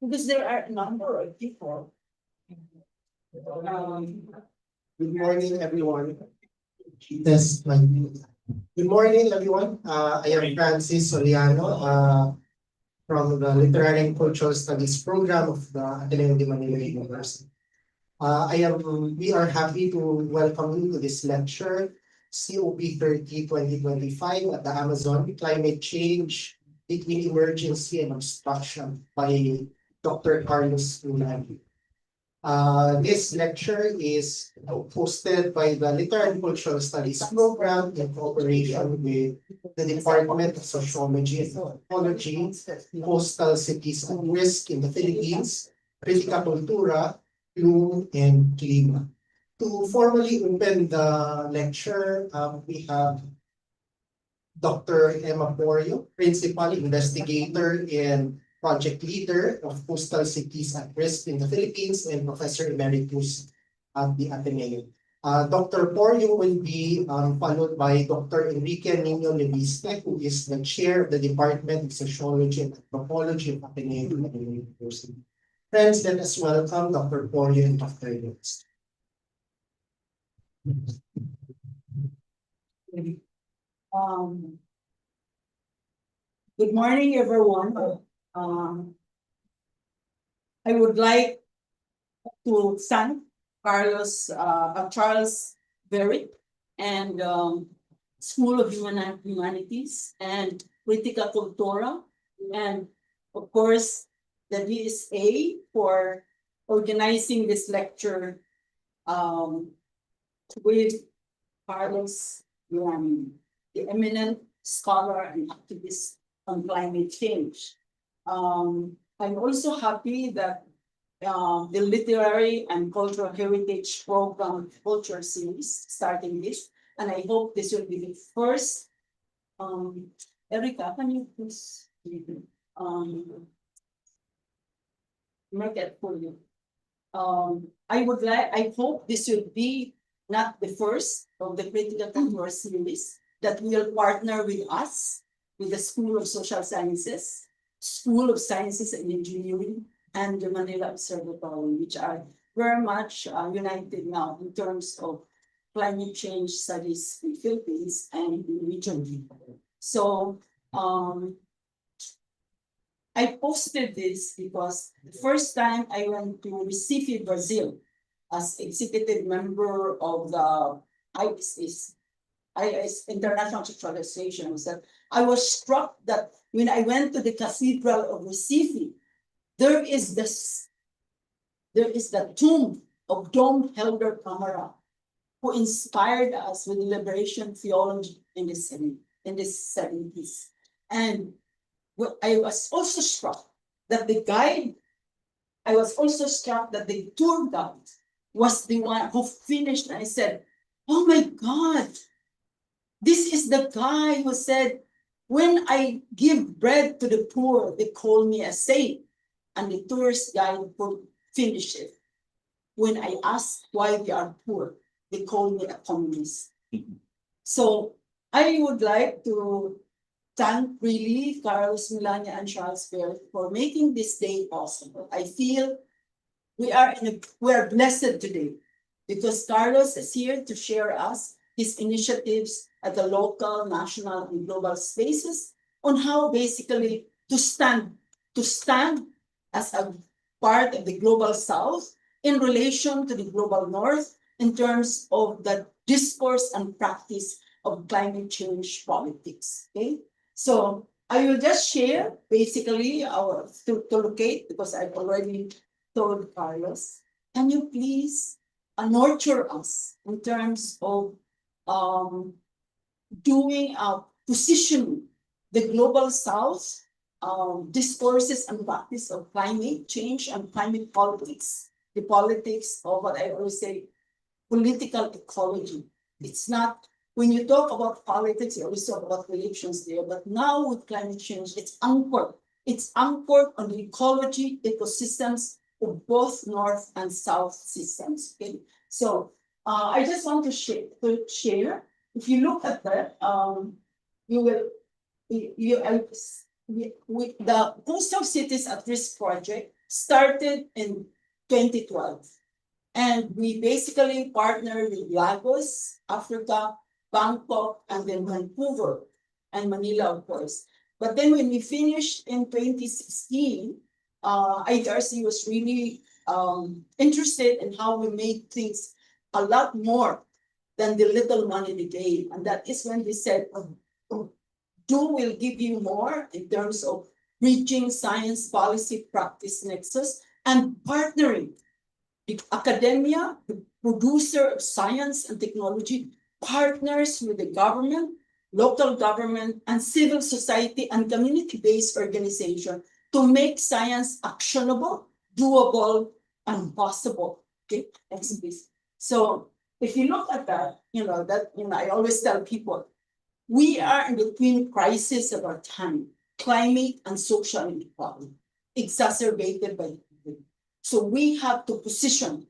Because there are a number of people. Good morning, everyone. Yes, good morning, everyone. I am Francis Soliano from the Literary and Cultural Studies program of the Ateneo de Manila University. We are happy to welcome you to this lecture, COP30 2025 at the Amazon, Climate Change Between Emergency and Obstruction by Dr. Carlos Milani. This lecture is hosted by the Literary and Cultural Studies program in cooperation with the Department of Sociology and Anthropology, Coastal Cities at Risk in the Philippines, Kritika Kultura, Bloom, and Klima. To formally open the lecture, we have Dr. Emma Borio, Principal Investigator and Project Leader of Coastal Cities at Risk in the Philippines and Professor Emeritus at the Ateneo. Dr. Borio will be followed by Dr. Enrique Nino Leviste, who is the Chair of the Department of Sociology and Anthropology of Ateneo University. Friends, let us welcome Dr. Borio and Dr. Leviste. Good morning, everyone. I would like to thank Charles Berwick and School of Humanities and Kritika Kultura, and of course the DSA for organizing this lecture with Carlos Milani, the eminent scholar and activist on climate change. I'm also happy that the Literary and Cultural Heritage Program Culture Series starting this, and I hope this will be the first. Erica, can you please make it for you? I hope this will be not the first of the Critical Culture Series that will partner with us, with the School of Social Sciences, School of Sciences and Engineering, and the Manila Observatory, which are very much united now in terms of climate change studies in the Philippines and in the region. So I posted this because the first time I went to Recife, Brazil, as executive member of the IPCC, International Socialization, was that I was struck that when I went to the Cathedral of Recife, there is the tomb of Dom Helder Camara, who inspired us with liberation theology in the 70s. And I was also struck that the tour guide was the one who finished, and I said, oh my God, this is the guy who said, when I give bread to the poor, they call me a saint. And the tourist guide finished it. When I ask why they are poor, they call me a communist. So I would like to thank really Carlos Milani and Charles Berwick for making this day possible. I feel we are blessed today because Carlos is here to share us his initiatives at the local, national, and global spaces on how basically to stand as a part of the global South in relation to the global North in terms of the discourse and practice of climate change politics. Okay, so I will just share basically to locate, because I've already told Carlos. Can you please nurture us in terms of positioning the global South discourses and practice of climate change and climate politics, the politics of what I always say, political ecology. It's not, when you talk about politics, you always talk about relations there, but now with climate change, it's anchored. It's anchored on the ecology, ecosystems of both North and South systems. Okay? So I just want to share. If you look at that, the Coastal Cities at Risk project started in 2012. And we basically partnered with Lagos, Africa, Bangkok, and then Vancouver, and Manila, of course. But then when we finished in 2016, IDRC was really interested in how we made things a lot more than the little money they gave. And that is when we said, do will give you more in terms of reaching science policy practice nexus and partnering. The academia, the producer of science and technology, partners with the government, local government, and civil society and community-based organization to make science actionable, doable, and possible. Okay, next please. So if you look at that, I always tell people, we are in the twin crisis of our time, climate and social inequality, exacerbated by COVID. So we have to position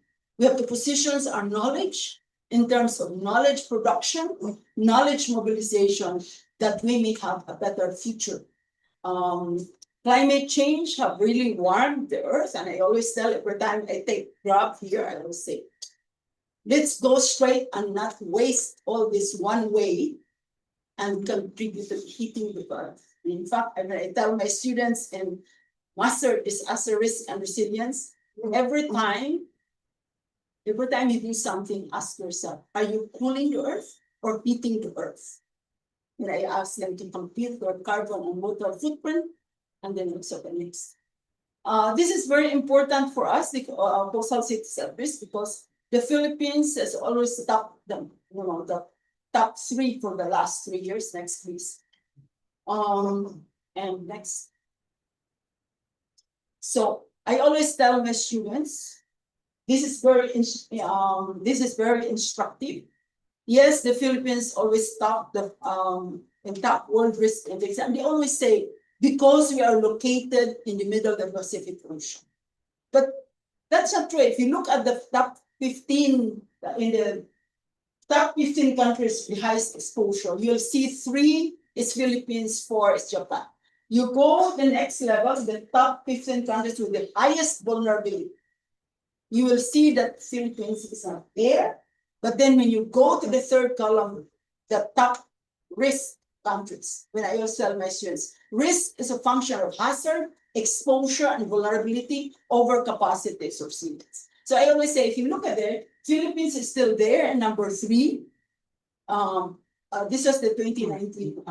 our knowledge in terms of knowledge production, knowledge mobilization, that we may have a better future. Climate change have really warmed the earth, and I always tell every time I take grab here, I will say, let's go straight and not waste all this one way and contribute to heating the earth. In fact, I tell my students in Master Disaster Risk and Resilience, every time you do something, ask yourself, are you cooling the earth or heating the earth? And I ask them to compute their carbon and water footprint, and then also the next. This is very important for us, the coastal cities at risk, because the Philippines has always topped them, the top 3 for the last 3 years. Next, please. And next. So I always tell my students, this is very instructive. Yes, the Philippines always top the in top world risk index, and they always say because we are located in the middle of the Pacific Ocean. But that's not true. If you look at the top 15 in the top 15 countries with highest exposure, you'll see 3 is Philippines, 4 is Japan. You go the next level, the top 15 countries with the highest vulnerability. You will see that Philippines is not there. But then when you go to the third column, the top risk countries, when I always tell my students, risk is a function of hazard, exposure, and vulnerability over capacities or ceilings. So I always say, if you look at it, Philippines is still there at number 3. This was the 2019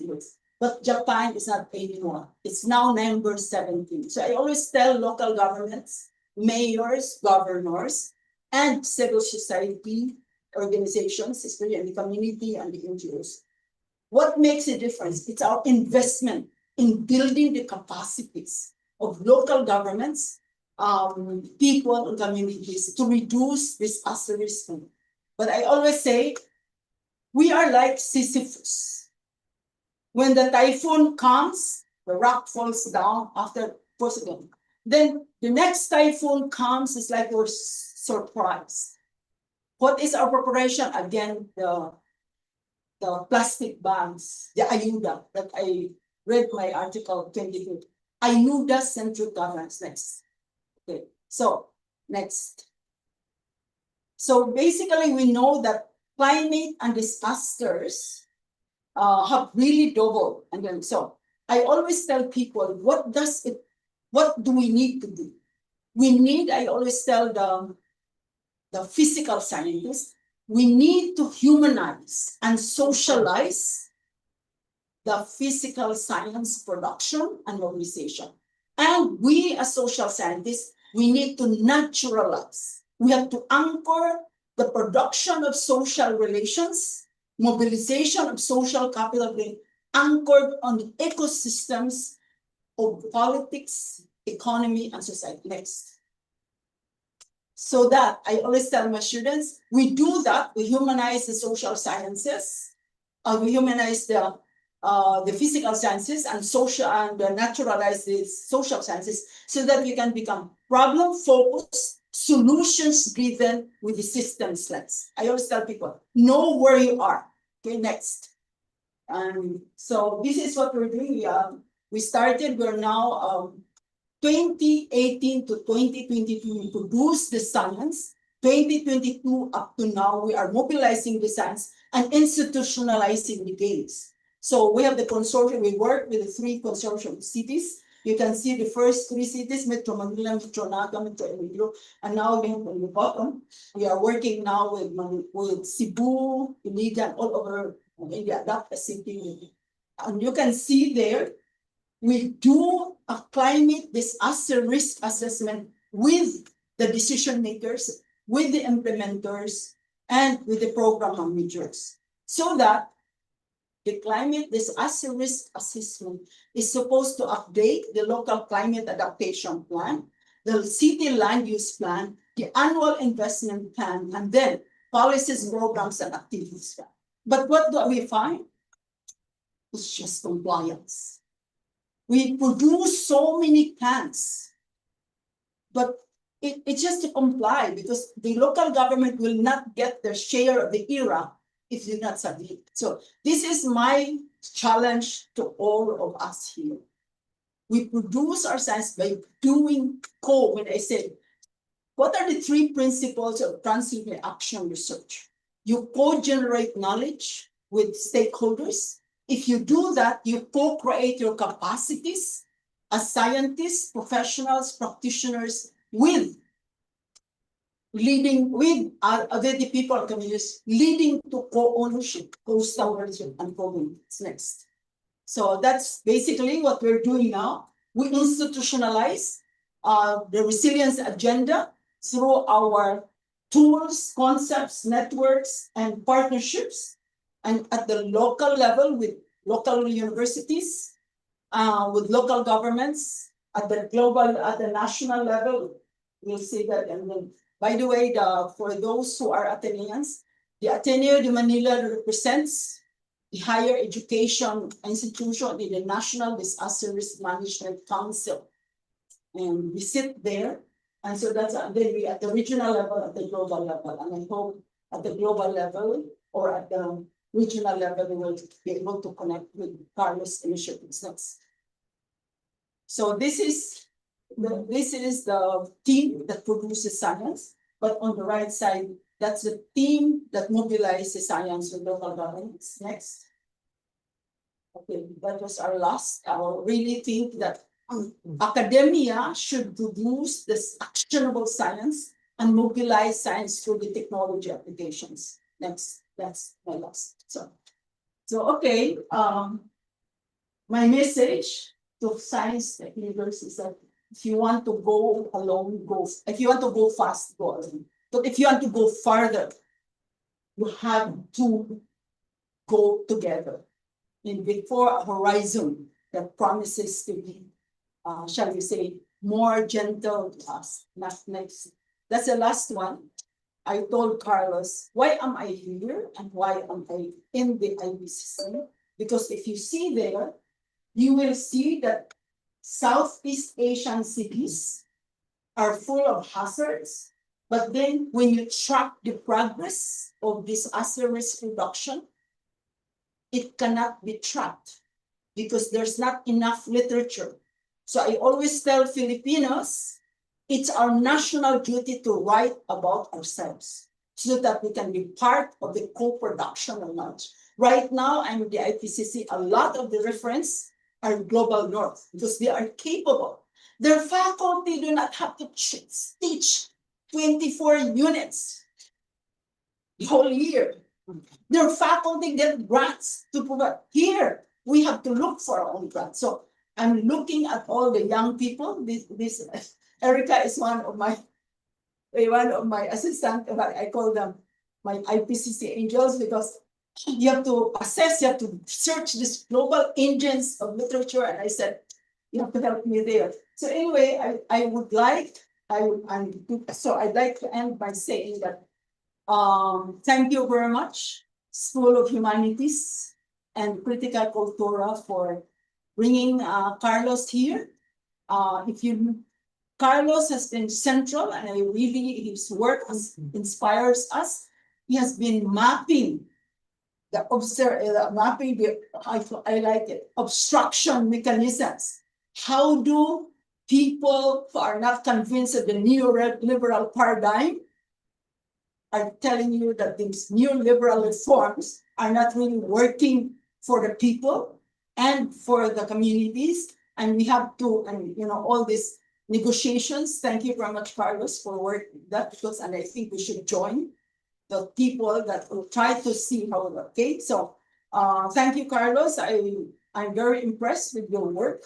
list. But Japan is not anymore. It's now number 17. So I always tell local governments, mayors, governors, and civil society organizations, especially in the community and the NGOs. What makes a difference? It's our investment in building the capacities of local governments, people and communities to reduce disaster risk. But I always say, we are like Sisyphus. When the typhoon comes, the rock falls down after first again. Then the next typhoon comes, it's like we're surprised. What is our preparation? Again, the plastic bags, the ayuda that I read my article 22. Ayuda central governance. Next. Okay, so next. So basically, we know that climate and disasters have really doubled. And then, so I always tell people, what do we need to do? I always tell the physical scientists, we need to humanize and socialize the physical science production and mobilization. And we as social scientists, we need to naturalize. We have to anchor the production of social relations, mobilization of social capital anchored on the ecosystems of politics, economy, and society. Next. So that I always tell my students, we do that, we humanize the social sciences, we humanize the physical sciences and social and naturalize the social sciences so that we can become problem-focused, solutions-driven with the systems lens. I always tell people, know where you are. Okay, next. So this is what we're doing. We started, we're now 2018 to 2022, we produced the science. 2022 up to now, we are mobilizing the science and institutionalizing the gains. So we have the consortium, we work with the 3 consortium cities. You can see the first 3 cities, Metro Manila, Metro Naga, Metro Iloilo, and now again on the bottom, we are working now with Cebu, Iligan, all over India, that city. And you can see there, we do a climate disaster risk assessment with the decision makers, with the implementers, and with the program managers, so that the climate disaster risk assessment is supposed to update the local climate adaptation plan, the city land use plan, the annual investment plan, and then policies, programs, and activities plan. But what do we find? It's just compliance. We produce so many plans, but it's just to comply, because the local government will not get their share of the era if you not submit. So this is my challenge to all of us here. We produce our science by doing when I say, what are the 3 principles of transformative action research? You co-generate knowledge with stakeholders. If you do that, you co-create your capacities as scientists, professionals, practitioners, with leading with other people communities, leading to co-ownership, co-stewardship, and co-governance. Next. So that's basically what we're doing now. We institutionalize the resilience agenda through our tools, concepts, networks, and partnerships, and at the local level with local universities, with local governments, at the global, at the national level. We'll see that. And then, by the way, for those who are Ateneans, the Ateneo de Manila represents the higher education institution in the National Disaster Risk Management Council. And we sit there. And so that's then we at the regional level, at the global level. And I hope at the global level or at the regional level, we will be able to connect with Carlos' initiatives next. So this is the team that produces science, but on the right side, that's the team that mobilizes science with local governments. Next. Okay, that was our last. I really think that academia should produce this actionable science and mobilize science through the technology applications. Next, that's my last. So okay, my message to science leaders is that if you want to go alone, go. If you want to go fast, go alone. But if you want to go farther, you have to go together in before a horizon that promises to be, shall we say, more gentle to us. Next. That's the last one. I told Carlos, why am I here and why am I in the IPCC? Because if you see there, you will see that Southeast Asian cities are full of hazards. But then when you track the progress of disaster risk reduction, it cannot be tracked because there's not enough literature. So I always tell Filipinos, it's our national duty to write about ourselves so that we can be part of the co-production of knowledge. Right now, I'm with the IPCC. A lot of the reference are global north because they are capable. Their faculty do not have to teach 24 units the whole year. Their faculty get grants to provide. Here, we have to look for our own grants. So I'm looking at all the young people. This Erica is one of my assistants. I call them my IPCC angels because you have to assess, you have to search this global engines of literature. And I said, you have to help me there. So anyway, I'd like to end by saying that thank you very much, School of Humanities and Critical Cultura, for bringing Carlos here. Carlos has been central, and his work inspires us. He has been mapping mapping I like it, obstruction mechanisms. How do people who are not convinced of the neoliberal paradigm are telling you that these neoliberal reforms are not really working for the people and for the communities, and we have to, and all these negotiations. Thank you very much, Carlos, for working that, because, and I think we should join the people that will try to see how. Okay, so thank you, Carlos. I'm very impressed with your work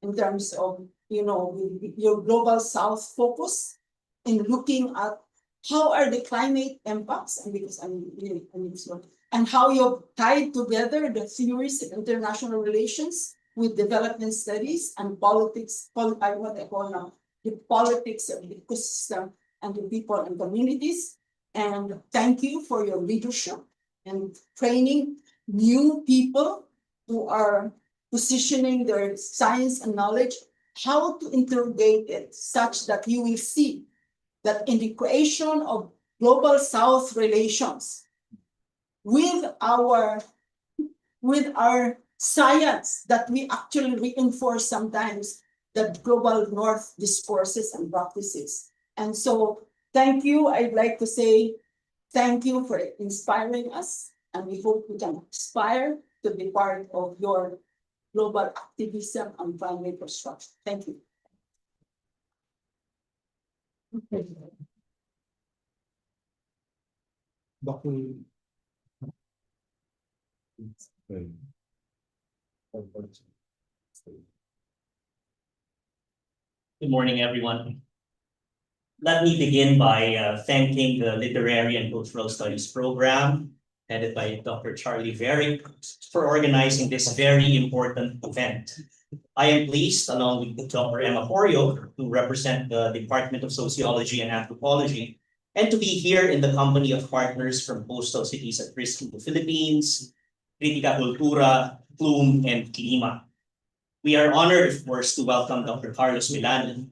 in terms of your global South focus in looking at how are the climate impacts, and because and how you've tied together the theories of international relations with development studies and politics, what I call now, the politics of the ecosystem and the people and communities. And thank you for your leadership and training new people who are positioning their science and knowledge, how to interrogate it such that you will see that in the creation of global South relations with our science, that we actually reinforce sometimes the global North discourses and practices. And so thank you. I'd like to say thank you for inspiring us, and we hope we can aspire to be part of your global activism on climate construction. Thank you. Good morning, everyone. Let me begin by thanking the Literary and Cultural Studies program, headed by Dr. Charlie Very, for organizing this very important event. I am pleased, along with Dr. Emma Porio, to represent the Department of Sociology and Anthropology, and to be here in the company of partners from coastal cities at risk in the Philippines, Critica Cultura, Plume, and Klima. We are honored, of course, to welcome Dr. Carlos Milani,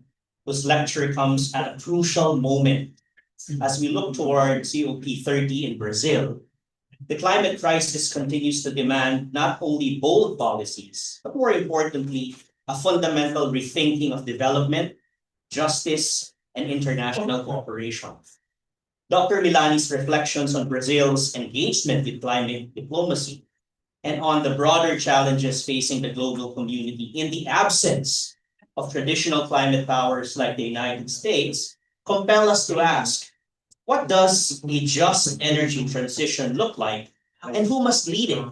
whose lecture comes at a crucial moment as we look toward COP30 in Brazil. The climate crisis continues to demand not only bold policies, but more importantly, a fundamental rethinking of development, justice, and international cooperation. Dr. Milani's reflections on Brazil's engagement with climate diplomacy and on the broader challenges facing the global community in the absence of traditional climate powers like the United States compel us to ask, what does a just energy transition look like, and who must lead it?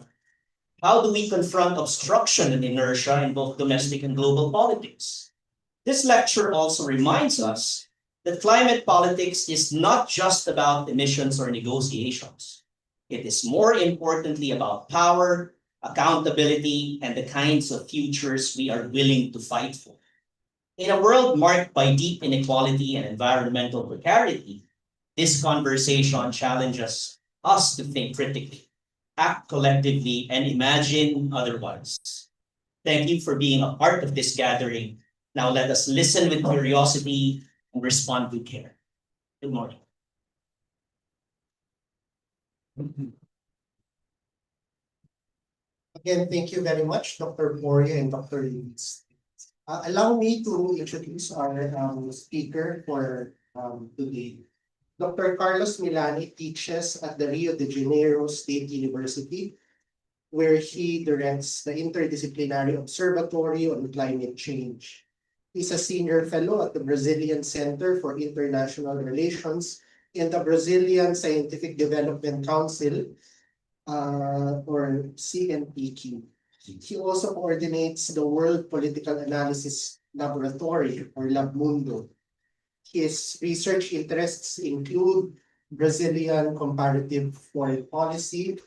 How do we confront obstruction and inertia in both domestic and global politics? This lecture also reminds us that climate politics is not just about emissions or negotiations. It is more importantly about power, accountability, and the kinds of futures we are willing to fight for. In a world marked by deep inequality and environmental precarity, this conversation challenges us to think critically, act collectively, and imagine otherwise. Thank you for being a part of this gathering. Now let us listen with curiosity and respond with care. Good morning. Again, thank you very much, Dr. Poria and Dr. Luiz. Allow me to introduce our speaker for today. Dr. Carlos Milani teaches at the Rio de Janeiro State University, where he directs the Interdisciplinary Observatory on Climate Change. He's a senior fellow at the Brazilian Center for International Relations in the Brazilian Scientific Development Council, or CNPQ. He also coordinates the World Political Analysis Laboratory, or LabMundo. His research interests include Brazilian comparative foreign policy,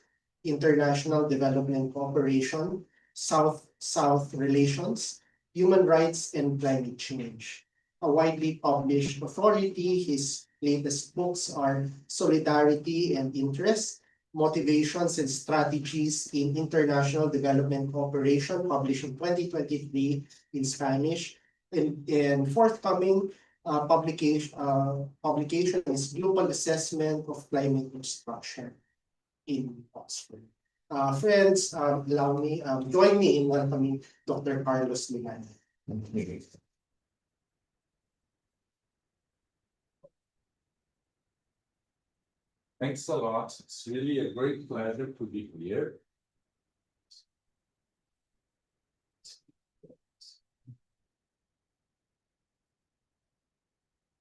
international development cooperation, South-South relations, human rights, and climate change. A widely published authority, his latest books are Solidarity and Interest, Motivations and Strategies in International Development Cooperation, published in 2023 in Spanish, and forthcoming publication is Global Assessment of Climate Obstruction in Oxford. Friends, join me in welcoming Dr. Carlos Milani. Thanks a lot. It's really a great pleasure to be here.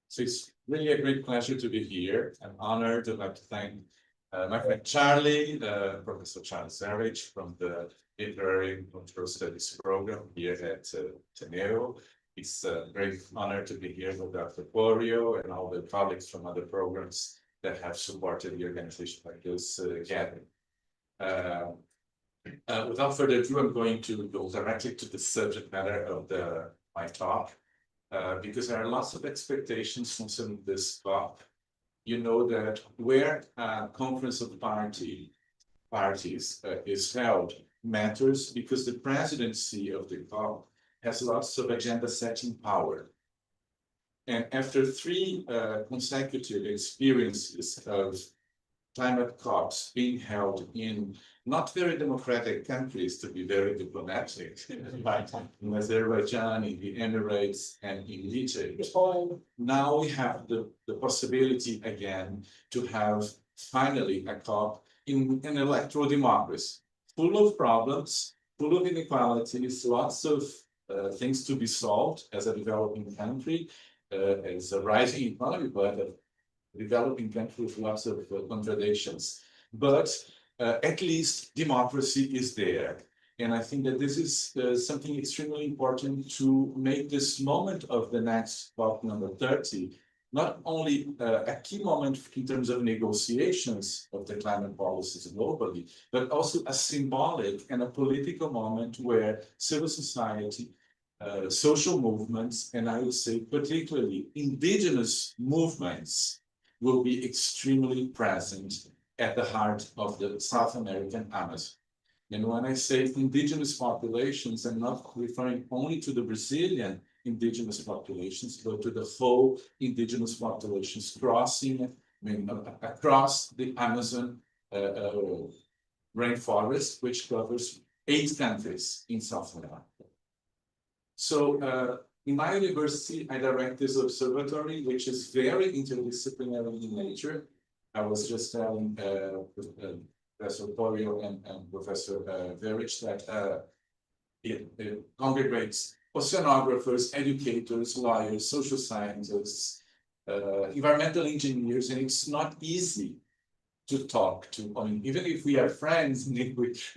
So it's really a great pleasure to be here. I'm honored. I'd like to thank my friend Charlie, Professor Charlie Savage from the Literary and Cultural Studies program here at Janeiro. It's a great honor to be here with Dr. Porio and all the colleagues from other programs that have supported the organization like this gathering. Without further ado, I'm going to go directly to the subject matter of my talk. Because there are lots of expectations concerning this COP. You know that where a conference of parties is held matters because the presidency of the COP has lots of agenda setting power. And after 3 consecutive experiences of climate COPs being held in not very democratic countries, to be very diplomatic, in Azerbaijan, in the Emirates, and in Egypt. Now we have the possibility again to have finally a COP in an electoral democracy, full of problems, full of inequalities, lots of things to be solved as a developing country, as a rising economy, but a developing country with lots of contradictions. But at least democracy is there. And I think that this is something extremely important to make this moment of the next COP number 30, not only a key moment in terms of negotiations of the climate policies globally, but also a symbolic and a political moment where civil society, social movements, and I would say particularly indigenous movements will be extremely present at the heart of the South American Amazon. And when I say indigenous populations, I'm not referring only to the Brazilian indigenous populations, but to the whole indigenous populations across the Amazon rainforest, which covers 8 countries in South America. So in my university, I direct this observatory, which is very interdisciplinary in nature. I was just telling Professor Porio and Professor Verich that it congregates oceanographers, educators, lawyers, social scientists, environmental engineers, and it's not easy to talk to. I mean, even if we are friends, we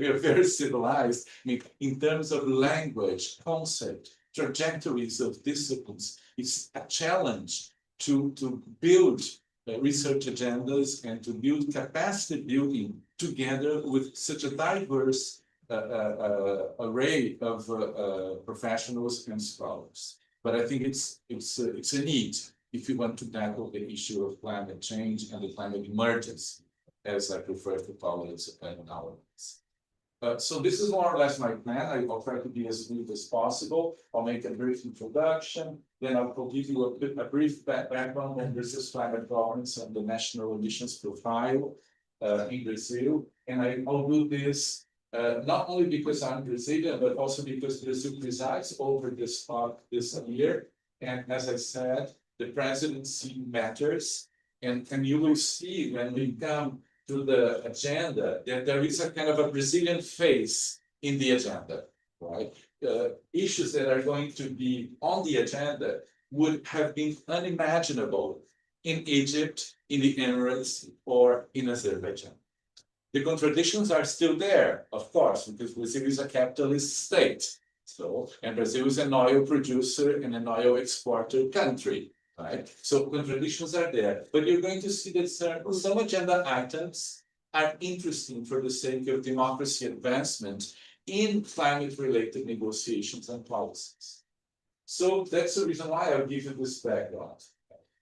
are very civilized. I mean, in terms of language, concept, trajectories of disciplines, it's a challenge to build research agendas and to build capacity building together with such a diverse array of professionals and scholars. But I think it's a need if you want to tackle the issue of climate change and the climate emergency, as I prefer to call it nowadays. So this is more or less my plan. I'll try to be as brief as possible. I'll make a brief introduction, then I'll give you a brief background on Brazil's climate governance and the national emissions profile in Brazil. And I'll do this not only because I'm Brazilian, but also because Brazil presides over this COP this year. And as I said, the presidency matters. And you will see when we come to the agenda that there is a kind of a Brazilian face in the agenda, right? Issues that are going to be on the agenda would have been unimaginable in Egypt, in the Emirates, or in Azerbaijan. The contradictions are still there, of course, because Brazil is a capitalist state. So, and Brazil is an oil producer and an oil exporter country. Right? So contradictions are there, but you're going to see that some agenda items are interesting for the sake of democracy advancement in climate-related negotiations and policies. So that's the reason why I'll give you this background.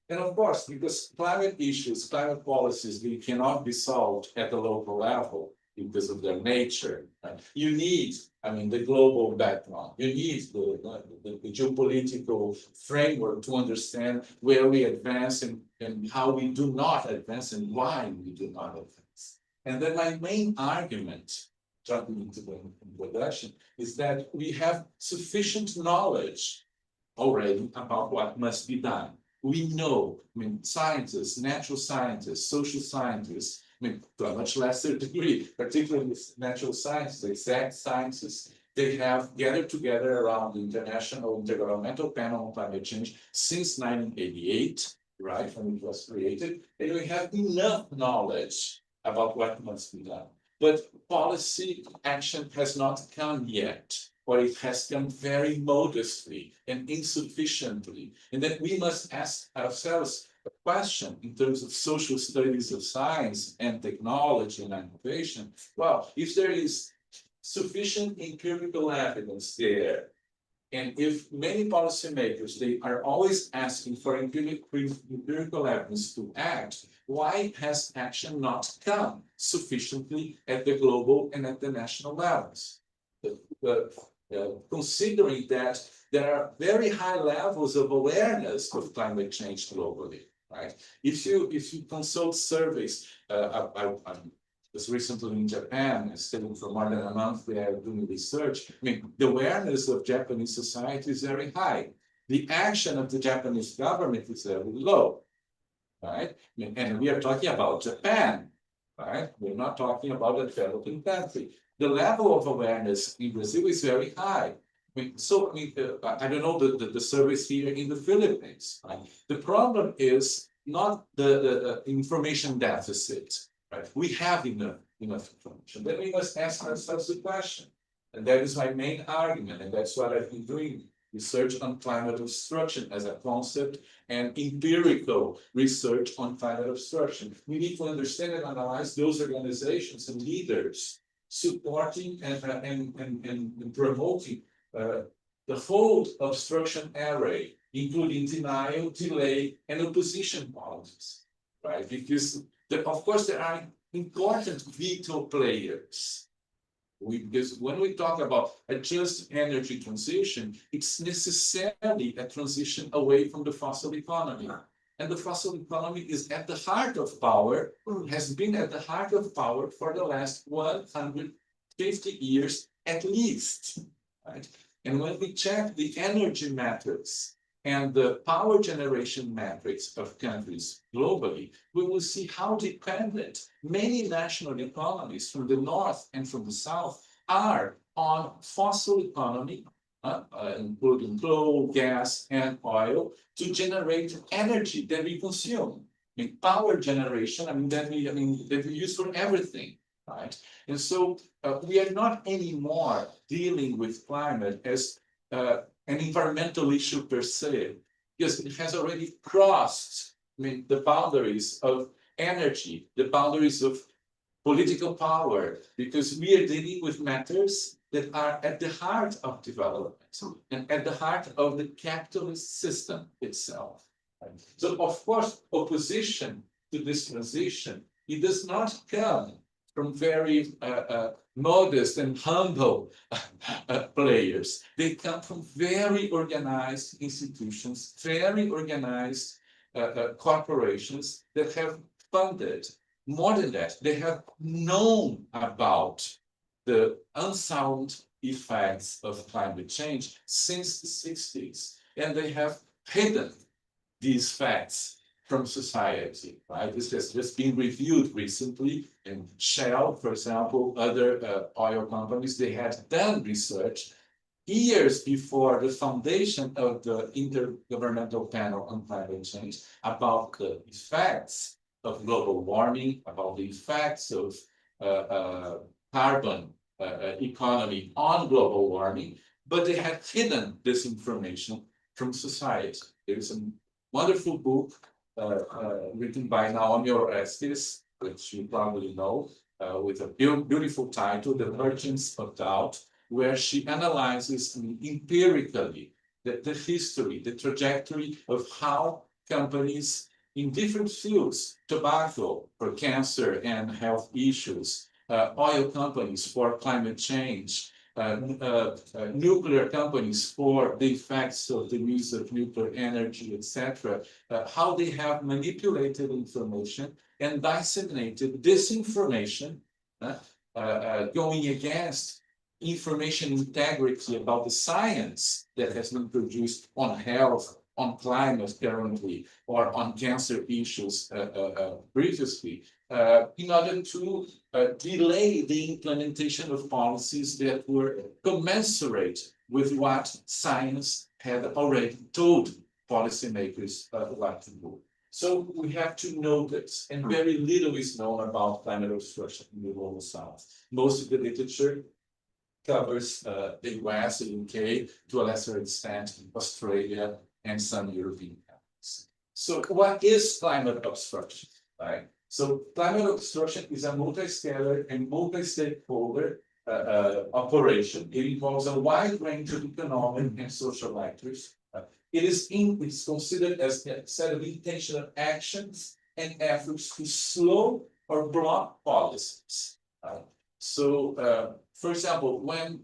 And of course, because climate issues, climate policies, they cannot be solved at the local level because of their nature. Right? You need, I mean, the global background. You need the geopolitical framework to understand where we advance and how we do not advance and why we do not advance. And then my main argument jumping into the introduction, is that we have sufficient knowledge already about what must be done. We know, I mean, scientists, natural scientists, social scientists, I mean, to a much lesser degree, particularly with natural sciences, exact sciences, they have gathered together around the International Intergovernmental Panel on Climate Change since 1988, right, when it was created, and we have enough knowledge about what must be done. But policy action has not come yet, or it has come very modestly and insufficiently. And that we must ask ourselves a question in terms of social studies of science and technology and innovation. Well, if there is sufficient empirical evidence there, and if many policymakers, they are always asking for empirical evidence to act, why has action not come sufficiently at the global and at the national levels? Considering that there are very high levels of awareness of climate change globally, right? If you consult surveys, I was recently in Japan, I stayed for more than a month there doing research. I mean, the awareness of Japanese society is very high. The action of the Japanese government is very low, right? I mean, and we are talking about Japan, right? We're not talking about a developing country. The level of awareness in Brazil is very high. I mean, I don't know the surveys here in the Philippines, right? The problem is not the information deficit. Right? We have enough information. Then we must ask ourselves the question. And that is my main argument. And that's what I've been doing. Research on climate obstruction as a concept and empirical research on climate obstruction. We need to understand and analyze those organizations and leaders supporting and promoting the whole obstruction array, including denial, delay, and opposition policies. Right? Because of course, there are important veto players. Because when we talk about a just energy transition, it's necessarily a transition away from the fossil economy. And the fossil economy is at the heart of power, has been at the heart of power for the last 150 years at least. Right? And when we check the energy metrics and the power generation metrics of countries globally, we will see how dependent many national economies from the north and from the south are on fossil economy, including coal, gas, and oil, to generate energy that we consume. I mean, power generation, that we use for everything, right? And so we are not anymore dealing with climate as an environmental issue per se, because it has already crossed, the boundaries of energy, the boundaries of political power, because we are dealing with matters that are at the heart of development and at the heart of the capitalist system itself. So, of course, opposition to this transition, it does not come from very modest and humble players. They come from very organized institutions, very organized corporations that have funded. More than that, they have known about the unsound effects of climate change since the 60s, and they have hidden these facts from society, right? This has just been reviewed recently in Shell, for example, other oil companies, they had done research years before the foundation of the Intergovernmental Panel on Climate Change about the effects of global warming, about the effects of carbon economy on global warming, but they had hidden this information from society. There is a wonderful book written by Naomi Oreskes, which you probably know, with a beautiful title, The Merchants of Doubt, where she analyzes empirically the history, the trajectory of how companies in different fields, tobacco for cancer and health issues, oil companies for climate change, nuclear companies for the effects of the use of nuclear energy, etc., how they have manipulated information and disseminated disinformation going against information integrity about the science that has been produced on health, on climate currently, or on cancer issues previously, in order to delay the implementation of policies that were commensurate with what science had already told policymakers what to do. So we have to know this, and very little is known about climate obstruction in the global south. Most of the literature covers the US, the UK, to a lesser extent, Australia, and some European countries. So what is climate obstruction, right? So climate obstruction is a multi-scalar and multi-stakeholder operation. It involves a wide range of economic and social actors. It's considered as a set of intentional actions and efforts to slow or block policies. For example, when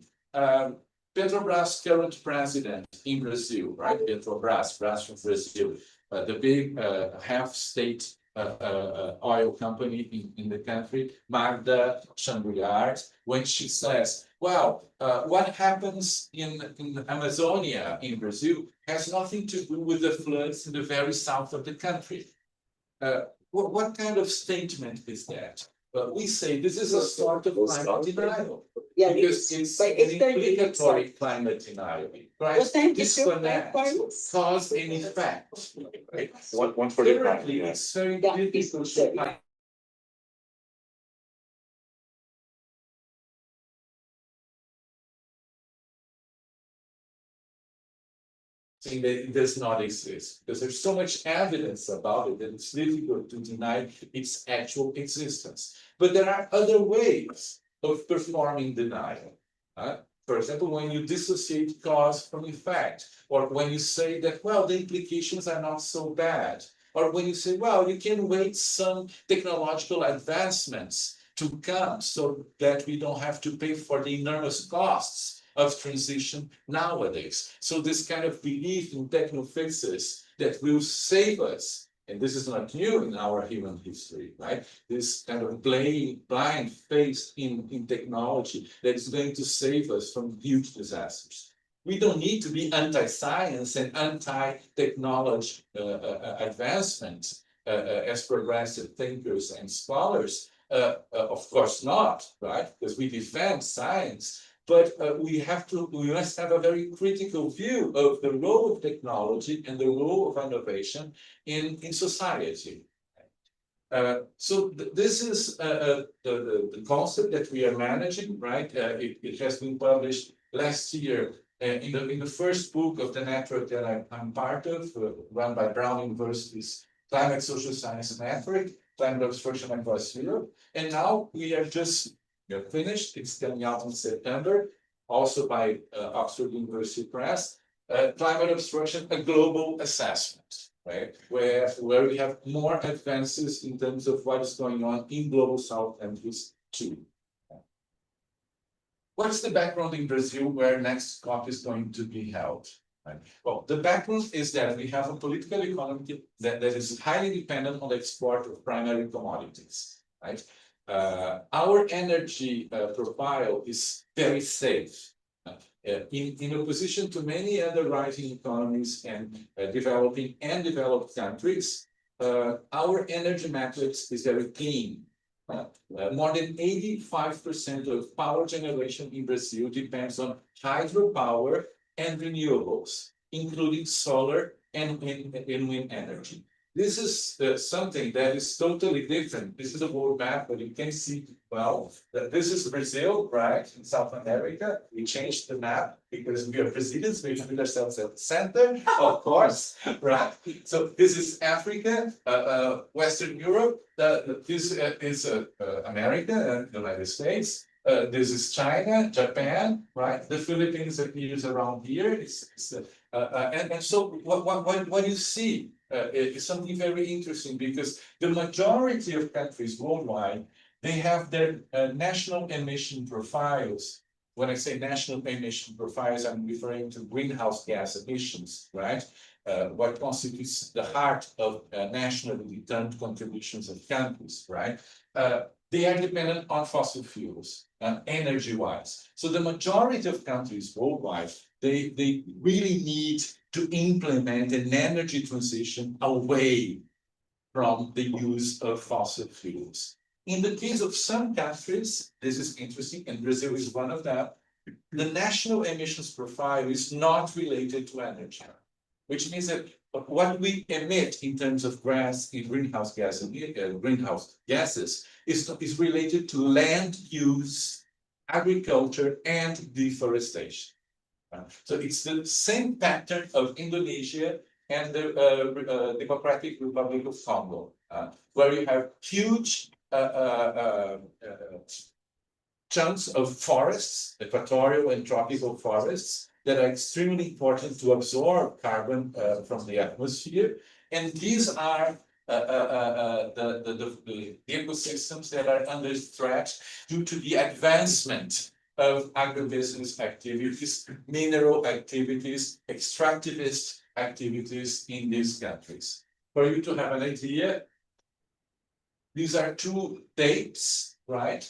Petrobras' current president in Brazil, right? Petrobras from Brazil, the big half-state oil company in the country, Magda Chambriard, when she says, well, what happens in Amazonia in Brazil has nothing to do with the floods in the very south of the country. What kind of statement is that? We say this is a sort of climate denial. Yeah, Because it's an implicatory climate denial, right? Disconnect cause and effect. Right? One for the Currently, it's very difficult to saying that it does not exist because there's so much evidence about it that it's difficult to deny its actual existence. But there are other ways of performing denial. For example, when you dissociate cause from effect, or when you say that, well, the implications are not so bad, or when you say, well, you can wait some technological advancements to come so that we don't have to pay for the enormous costs of transition nowadays. So this kind of belief in techno-fixes that will save us, and this is not new in our human history, right? This kind of blind faith in technology that is going to save us from huge disasters. We don't need to be anti-science and anti-technology advancement as progressive thinkers and scholars. Of course not, right? Because we defend science. But we must have a very critical view of the role of technology and the role of innovation in society. This is the concept that we are managing, right? It has been published last year in the first book of the network that I'm part of, run by Brown University's Climate Social Science Network, Climate Obstruction Across Europe. And now we are just finished. It's coming out in September, also by Oxford University Press. Climate obstruction, a global assessment, right? Where we have more advances in terms of what is going on in global south countries too. What's the background in Brazil where next COP is going to be held? Right. Well, the background is that we have a political economy that is highly dependent on the export of primary commodities, right? Our energy profile is very safe. In opposition to many other rising economies and developing and developed countries, our energy matrix is very clean. More than 85% of power generation in Brazil depends on hydropower and renewables, including solar and wind energy. This is something that is totally different. This is a world map, but you can see, well, that this is Brazil, right, in South America. We changed the map because we are Brazilians, we put ourselves at the center, of course, right? So this is Africa, Western Europe, this is America and the United States. This is China, Japan, right? The Philippines appears around here. And so what you see is something very interesting because the majority of countries worldwide, they have their national emission profiles. When I say national emission profiles, I'm referring to greenhouse gas emissions, right? What constitutes the heart of nationally determined contributions of countries, right? they are dependent on fossil fuels and energy-wise. So the majority of countries worldwide, they really need to implement an energy transition away from the use of fossil fuels. In the case of some countries, this is interesting, and Brazil is one of them, the national emissions profile is not related to energy, which means that what we emit in terms of greenhouse gases is related to land use, agriculture, and deforestation. So it's the same pattern of Indonesia and the Democratic Republic of Congo, where you have huge chunks of forests, equatorial and tropical forests, that are extremely important to absorb carbon from the atmosphere. And these are the ecosystems that are under threat due to the advancement of agribusiness activities, mineral activities, extractivist activities in these countries. For you to have an idea, these are two dates, right?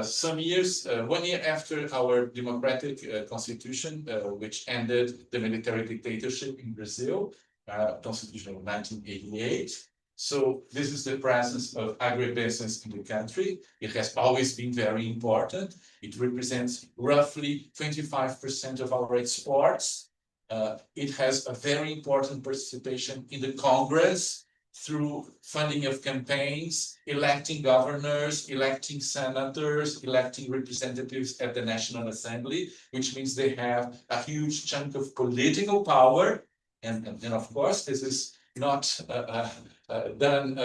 Some years, 1 year after our democratic constitution, which ended the military dictatorship in Brazil, constitution of 1988. So this is the presence of agribusiness in the country. It has always been very important. It represents roughly 25% of our exports. It has a very important participation in the Congress through funding of campaigns, electing governors, electing senators, electing representatives at the National Assembly, which means they have a huge chunk of political power. And of course, this is not done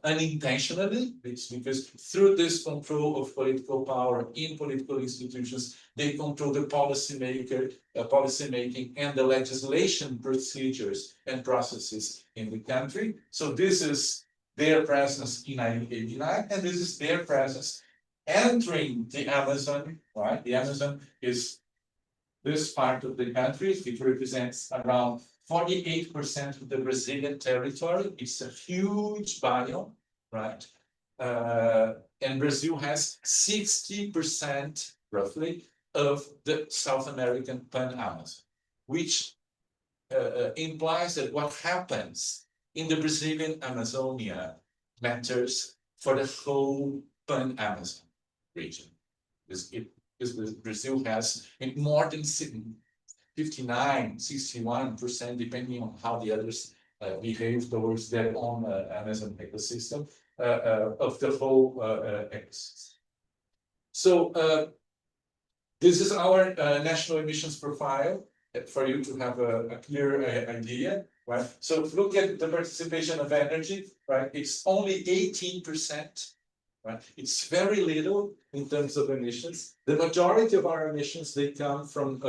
unintentionally. It's because through this control of political power in political institutions, they control the policymaking and the legislation procedures and processes in the country. So this is their presence in 1989, and this is their presence entering the Amazon, right? The Amazon is this part of the country. It represents around 48% of the Brazilian territory. It's a huge biome, right? And Brazil has 60% roughly of the South American Pan-Amazon, which implies that what happens in the Brazilian Amazonia matters for the whole Pan-Amazon region. Because Brazil has more than 59, 61%, depending on how the others behave towards their own Amazon ecosystem, of the whole ecosystem. So this is our national emissions profile for you to have a clear idea, right? So look at the participation of energy, right? It's only 18%. Right? It's very little in terms of emissions. The majority of our emissions, they come from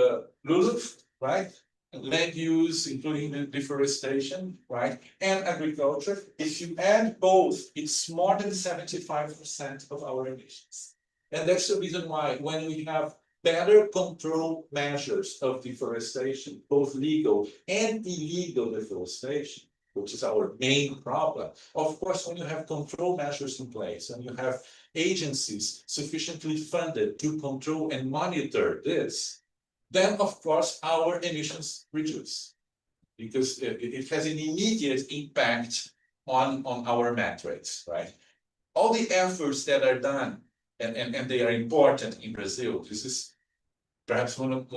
LULUCF, right? Land use, including the deforestation, right? And agriculture. If you add both, it's more than 75% of our emissions. And that's the reason why when we have better control measures of deforestation, both legal and illegal deforestation, which is our main problem. Of course, when you have control measures in place and you have agencies sufficiently funded to control and monitor this, then of course our emissions reduce because it has an immediate impact on our metrics, right? All the efforts that are done, and they are important in Brazil. This is perhaps one of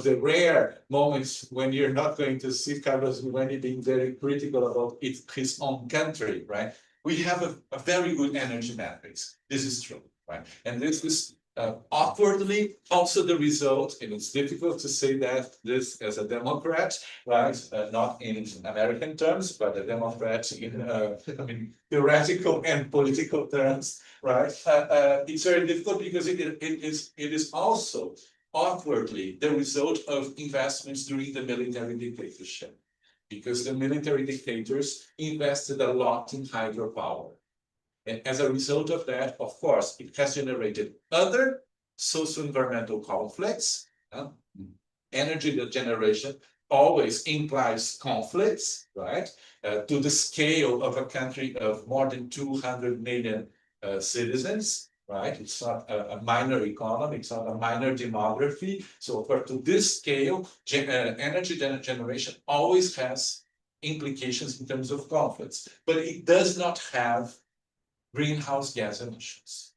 the rare moments when you're not going to see Carlos Milani being very critical about his own country, right? We have a very good energy matrix. This is true, right? And this is awkwardly also the result, and it's difficult to say that this as a Democrat, right? Not in American terms, but a Democrat in I mean, theoretical and political terms, right? It's very difficult because it is also awkwardly the result of investments during the military dictatorship, because the military dictators invested a lot in hydropower. And as a result of that, of course, it has generated other socio-environmental conflicts. Energy generation always implies conflicts, right? To the scale of a country of more than 200 million citizens, right? It's not a minor economy, it's not a minor demography. So to this scale, energy generation always has implications in terms of conflicts, but it does not have greenhouse gas emissions.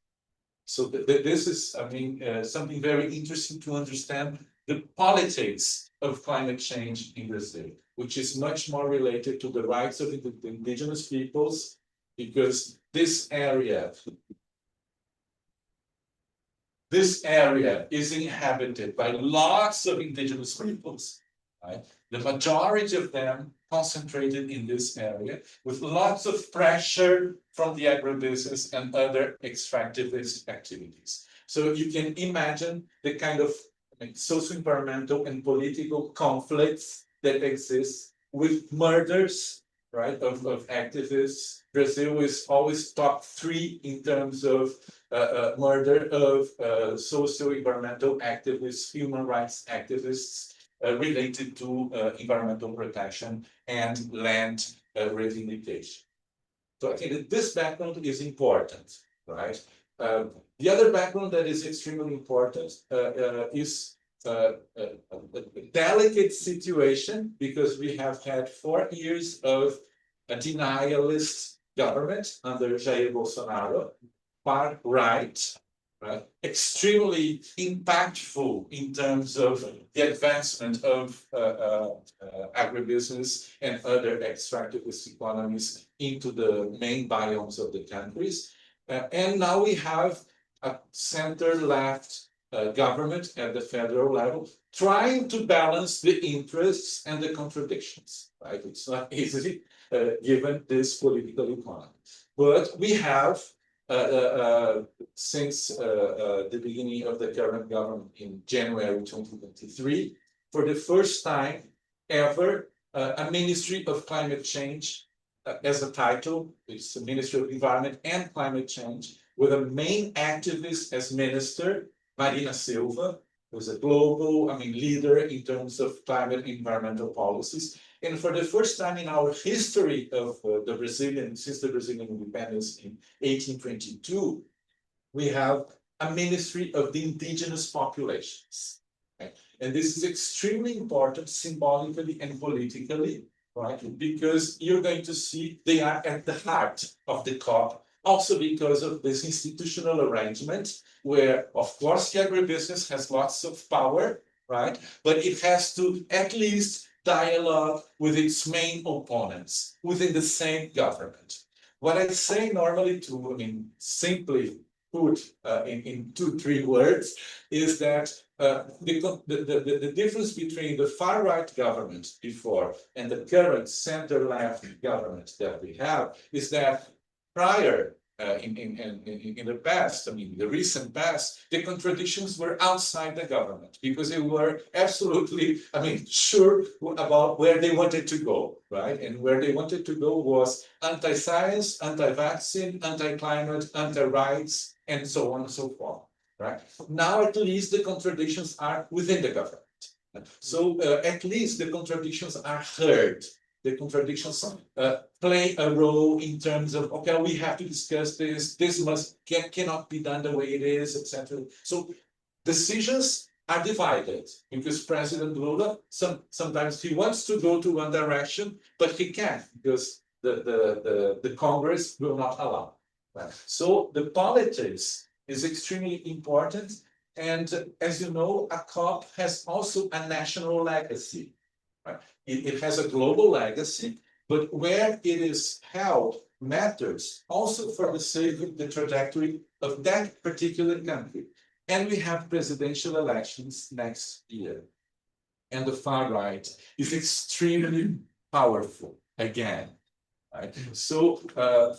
So this is, I mean, something very interesting to understand the politics of climate change in Brazil, which is much more related to the rights of the indigenous peoples, because this area is inhabited by lots of indigenous peoples, right? The majority of them concentrated in this area with lots of pressure from the agribusiness and other extractivist activities. So you can imagine the kind of socio-environmental and political conflicts that exist with murders, right, of activists. Brazil is always top 3 in terms of murder of socio-environmental activists, human rights activists related to environmental protection and land reivindication. So I think that this background is important, right? The other background that is extremely important is a delicate situation, because we have had 4 years of a denialist government under Jair Bolsonaro, far right, right, extremely impactful in terms of the advancement of agribusiness and other extractivist economies into the main biomes of the countries. And now we have a center-left government at the federal level trying to balance the interests and the contradictions, right? It's not easy given this political economy. But we have since the beginning of the current government in January 2023, for the first time ever, a Ministry of Climate Change as a title. It's the Ministry of Environment and Climate Change, with a main activist as minister, Marina Silva, who's a global, leader in terms of climate and environmental policies. And for the first time in our history of since the Brazilian independence in 1822, we have a Ministry of the Indigenous Populations. Right? And this is extremely important symbolically and politically, right? Because you're going to see they are at the heart of the COP, also because of this institutional arrangement where, of course, the agribusiness has lots of power, right? But it has to at least dialogue with its main opponents within the same government. What I say normally to, simply put in 2-3 words, is that the difference between the far-right government before and the current center-left government that we have is that prior in the past, the recent past, the contradictions were outside the government because they were absolutely, sure about where they wanted to go, right? And where they wanted to go was anti-science, anti-vaccine, anti-climate, anti-rights, and so on and so forth, right? Now, at least the contradictions are within the government. So at least the contradictions are heard. The contradictions play a role in terms of, okay, we have to discuss this, cannot be done the way it is, etc. So decisions are divided because President Lula, sometimes he wants to go to one direction, but he can't because the Congress will not allow. Right? So the politics is extremely important. And as you know, a COP has also a national legacy. Right? It has a global legacy, but where it is held matters also for the sake of the trajectory of that particular country. And we have presidential elections next year. And the far right is extremely powerful again. Right? So,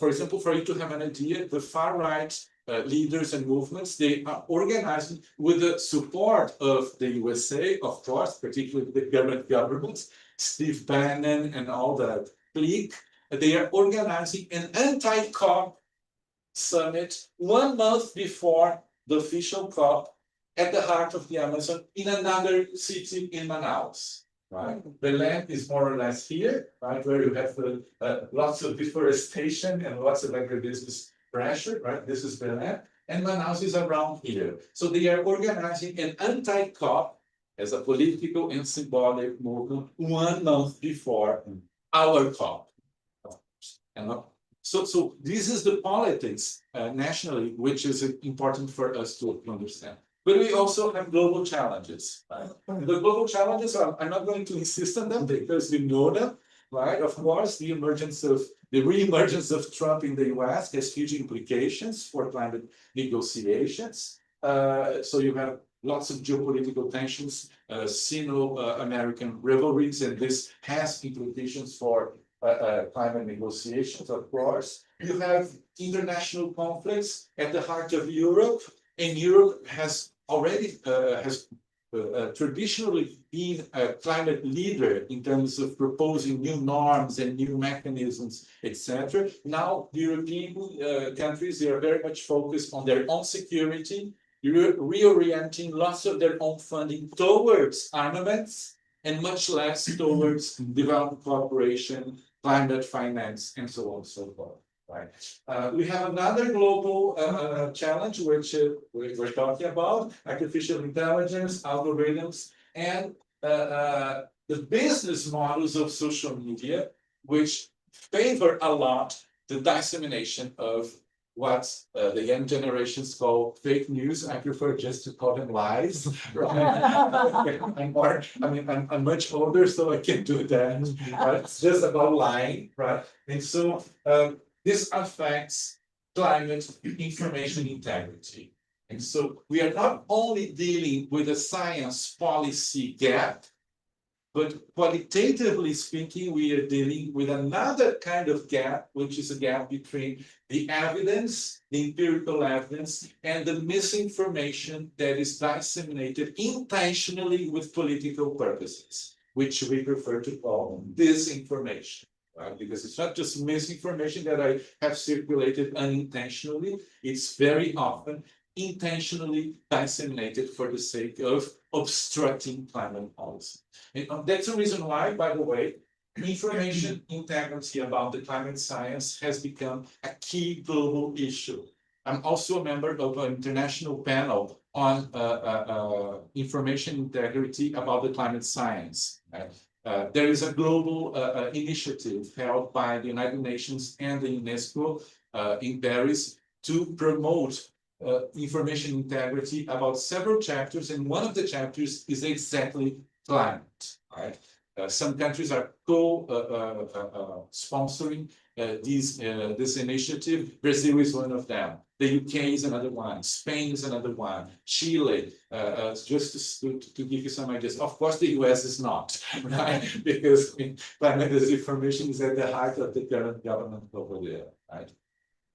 for example, for you to have an idea, the far right leaders and movements, they are organizing with the support of the USA, of course, particularly the governments, Steve Bannon and all that clique. They are organizing an anti-COP summit 1 month before the official COP at the heart of the Amazon in another city in Manaus. Right, Belém is more or less here, right, where you have lots of deforestation and lots of agribusiness pressure, right? This is Belém, and Manaus is around here. So they are organizing an anti-COP as a political and symbolic movement 1 month before our COP. And so this is the politics nationally, which is important for us to understand. But we also have global challenges. Right? The global challenges I'm not going to insist on them because we know them, right? Of course, the re-emergence of Trump in the US has huge implications for climate negotiations. So you have lots of geopolitical tensions, Sino-American rivalries, and this has implications for climate negotiations, of course. You have international conflicts at the heart of Europe, and Europe has already traditionally been a climate leader in terms of proposing new norms and new mechanisms, etc. Now, the European countries, they are very much focused on their own security, reorienting lots of their own funding towards armaments and much less towards development cooperation, climate finance, and so on and so forth. Right. We have another global challenge, which we're talking about, artificial intelligence, algorithms, and the business models of social media, which favor a lot the dissemination of what the young generations call fake news. I prefer just to call them lies. Right? I'm much older, so I can do that. Right? It's just about lying, right? And so this affects climate information integrity. And so we are not only dealing with a science policy gap, but qualitatively speaking, we are dealing with another kind of gap, which is a gap between the evidence, the empirical evidence, and the misinformation that is disseminated intentionally with political purposes, which we prefer to call disinformation. Right? Because it's not just misinformation that I have circulated unintentionally, it's very often intentionally disseminated for the sake of obstructing climate policy. And that's the reason why, by the way, information integrity about the climate science has become a key global issue. I'm also a member of an international panel on information integrity about the climate science. Right? There is a global initiative held by the United Nations and the UNESCO in Paris to promote information integrity about several chapters, and one of the chapters is exactly climate. Right? Some countries are co-sponsoring this initiative. Brazil is one of them. The UK is another one. Spain is another one. Chile, just to give you some ideas. Of course, the US is not, right? Because climate disinformation is at the heart of the current government over there, right?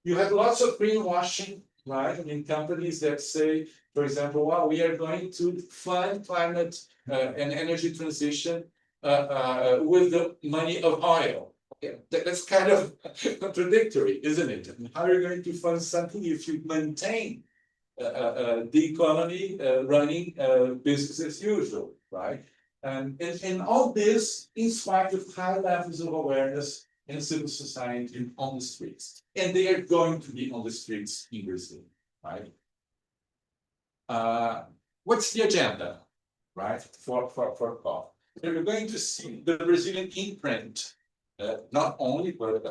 You have lots of greenwashing, right? I mean, companies that say, for example, well, we are going to fund climate and energy transition with the money of oil. Yeah, that's kind of contradictory, isn't it? I mean, how are you going to fund something if you maintain the economy running business as usual, right? And all this in spite of high levels of awareness in civil society on the streets. And they are going to be on the streets in Brazil, right? What's the agenda, right, for COP? We're going to see the Brazilian imprint, not only, but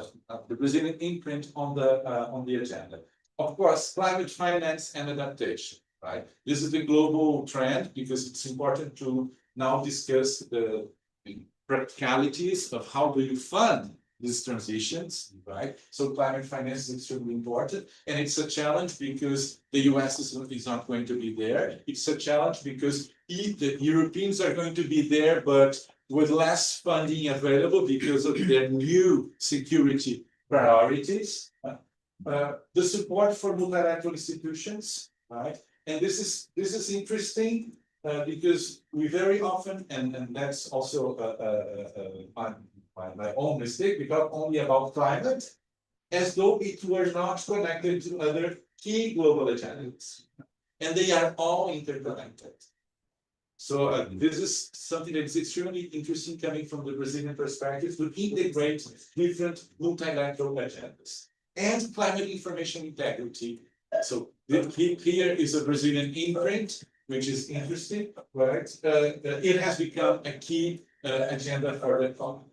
the Brazilian imprint on the agenda. Of course, climate finance and adaptation, right? This is the global trend because it's important to now discuss the practicalities of how do you fund these transitions, right? So climate finance is extremely important, and it's a challenge because the US is not going to be there. It's a challenge because the Europeans are going to be there, but with less funding available because of their new security priorities. The support for multilateral institutions, right? And this is interesting because we very often, and that's also my own mistake, we talk only about climate as though it were not connected to other key global agendas. And they are all interconnected. So this is something that is extremely interesting coming from the Brazilian perspective to integrate different multilateral agendas. and climate information integrity. So here is a Brazilian imprint, which is interesting, right? It has become a key agenda for the COP.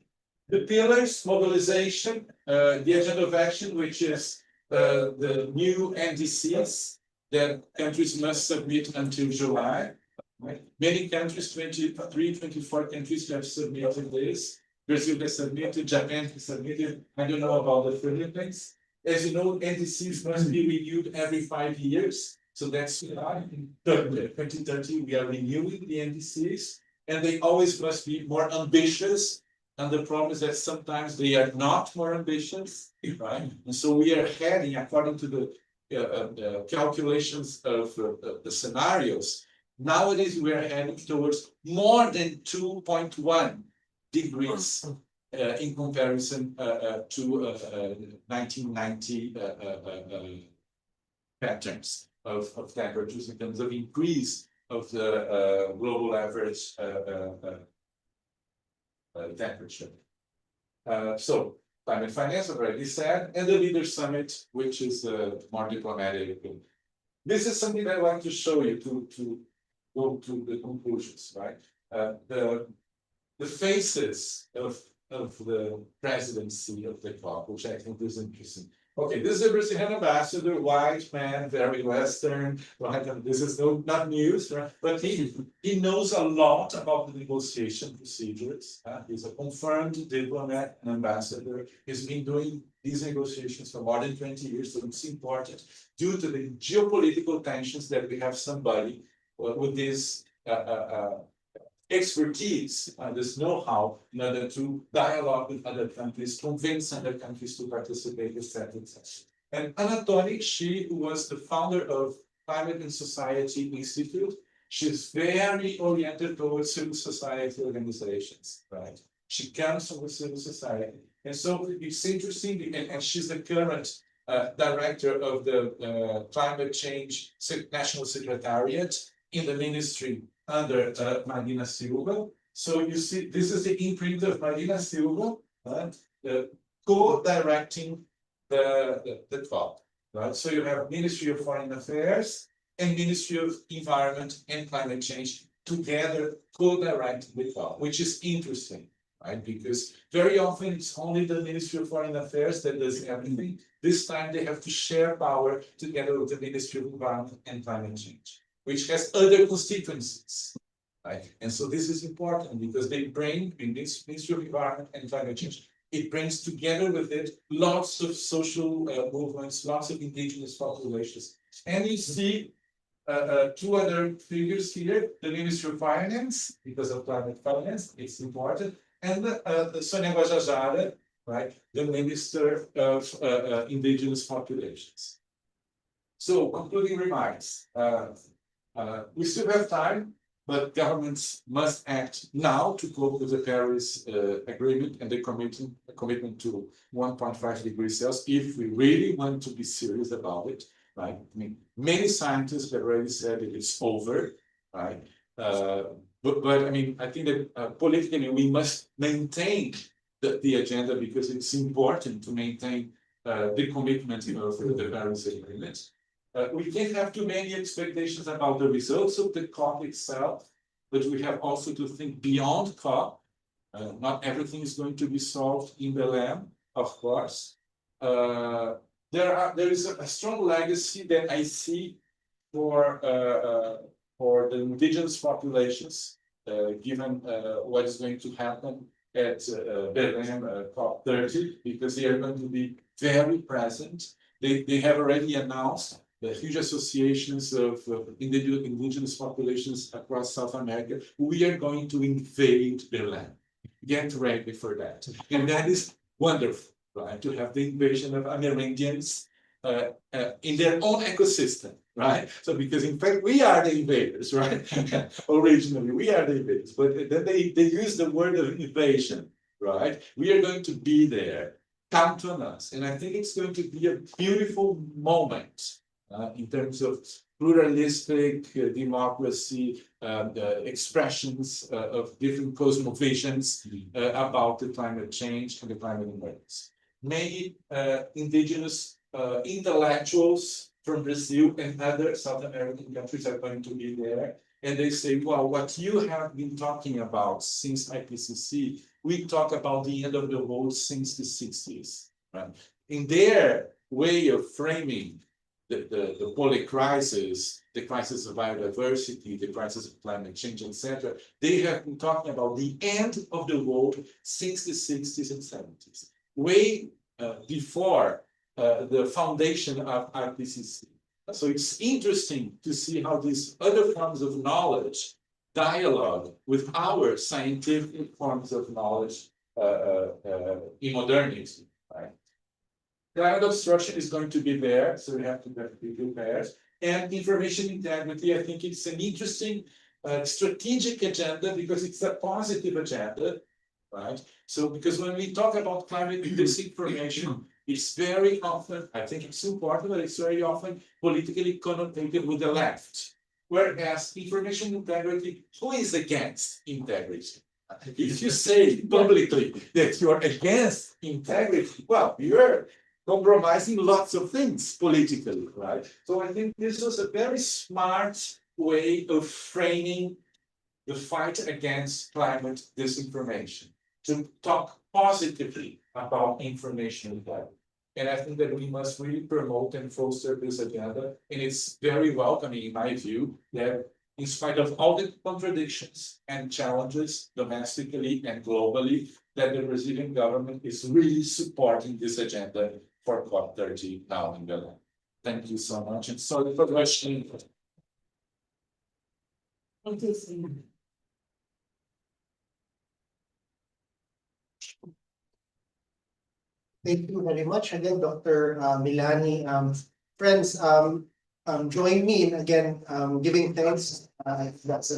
The pillars, mobilization, the agenda of action, which is the new NDCs that countries must submit until July. Right? Many countries, 23, 24 countries have submitted this. Brazil has submitted, Japan has submitted. I don't know about the Philippines. As you know, NDCs must be renewed every 5 years. So that's why in 2030 we are renewing the NDCs, and they always must be more ambitious. And the problem is that sometimes they are not more ambitious, right? And so we are heading, according to the calculations of the scenarios, nowadays we are heading towards more than 2.1 degrees in comparison to 1990 patterns of temperatures in terms of increase of the global average temperature. So climate finance, I've already said, and the Leaders Summit, which is more diplomatic. This is something that I want to show you to go to the conclusions, right? The faces of the presidency of the COP, which I think is interesting. Okay, this is a Brazilian ambassador, white man, very Western, right? And this is not news, right? But he knows a lot about the negotiation procedures. He's a confirmed diplomat and ambassador. He's been doing these negotiations for more than 20 years, so it's important due to the geopolitical tensions that we have somebody with this expertise, this know-how in order to dialogue with other countries, convince other countries to participate, etc., etc. And Anatoli, she was the founder of Climate and Society Institute. She's very oriented towards civil society organizations, right? She comes from the civil society. And so it's interesting, and she's the current director of the Climate Change National Secretariat in the ministry under Marina Silva. So you see, this is the imprint of Marina Silva, right? Co-directing the COP, right? So you have Ministry of Foreign Affairs and Ministry of Environment and Climate Change together co-directing the COP, which is interesting, right? Because very often it's only the Ministry of Foreign Affairs that does everything. This time they have to share power together with the Ministry of Environment and Climate Change, which has other constituencies, right? And so this is important because they bring, in this Ministry of Environment and Climate Change, it brings together with it lots of social movements, lots of indigenous populations. And you see two other figures here, the Ministry of Finance, because of climate finance, it's important, and Sonia Guajajara, right, the Minister of Indigenous Populations. So, concluding remarks. We still have time, but governments must act now to cope with the Paris Agreement and the commitment to 1.5 degrees Celsius if we really want to be serious about it, right? I mean, many scientists have already said that it's over, right? But I mean, I think that politically we must maintain the agenda because it's important to maintain the commitment of the Paris Agreement. We can't have too many expectations about the results of the COP itself, but we have also to think beyond COP. Not everything is going to be solved in Belém, of course. There is a strong legacy that I see for the indigenous populations, given what is going to happen at Belém COP30, because they are going to be very present. They have already announced the huge associations of indigenous populations across South America. We are going to invade Belém. Get ready for that. And that is wonderful, right? To have the invasion of Amerindians in their own ecosystem, right? So because in fact, we are the invaders, right? Originally, we are the invaders, but then they use the word of invasion, right? We are going to be there. Count on us. And I think it's going to be a beautiful moment in terms of pluralistic democracy, expressions of different cosmovisions about the climate change and the climate emergency. many indigenous intellectuals from Brazil and other South American countries are going to be there. And they say, well, what you have been talking about since IPCC, we talk about the end of the world since the 60s. Right? In their way of framing the poly crisis, the crisis of biodiversity, the crisis of climate change, etc., they have been talking about the end of the world since the 60s and 70s, way before the foundation of IPCC. So it's interesting to see how these other forms of knowledge dialogue with our scientific forms of knowledge in modernity. Right? Climate obstruction is going to be there, so we have to be prepared. And information integrity, I think it's an interesting strategic agenda because it's a positive agenda, right? So because when we talk about climate disinformation, it's very often, I think it's important, but it's very often politically connotated with the left. Whereas information integrity, who is against integrity? If you say publicly that you're against integrity, well, you're compromising lots of things politically, right? So I think this was a very smart way of framing the fight against climate disinformation, to talk positively about information integrity. And I think that we must really promote and foster this agenda. And it's very welcoming, in my view, that in spite of all the contradictions and challenges domestically and globally, that the Brazilian government is really supporting this agenda for COP30 now in Belém. Thank you so much. And sorry for the question. Thank you very much again, Dr. Milani. Friends, join me in again giving thanks. That's